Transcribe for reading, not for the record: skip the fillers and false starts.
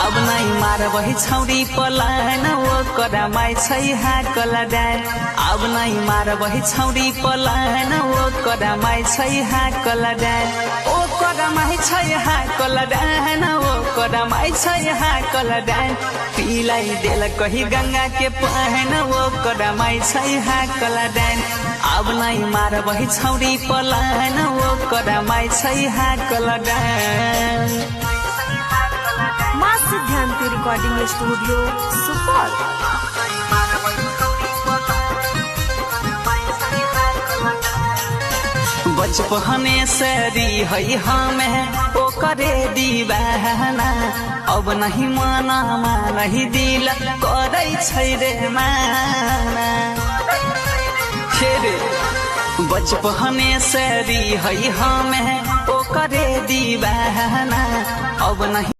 अब नहीं मार वही छौरी पलायन वो करामाई छै हाकल डान अब नहीं मार वही छौरी पलायन वो करामाई छै हाकल डान ओ करामाई छै हाकल डान वो करामाई छै हाकल डान पिलाई देल कही गंगा के पहन वो करामाई छै हाकल डान अब नहीं मार वही छौरी पलायन वो करामाई छै हाकल डान। माँ सिद्धांत रिकॉर्डिंग स्टूडियो सुपौल। बचपने से री है हमें ओ करे दीवाना अब नहीं माना नहीं दिल करे छै रे माना रे बचपने से री है हमें ओ करे दीवाना अब नहीं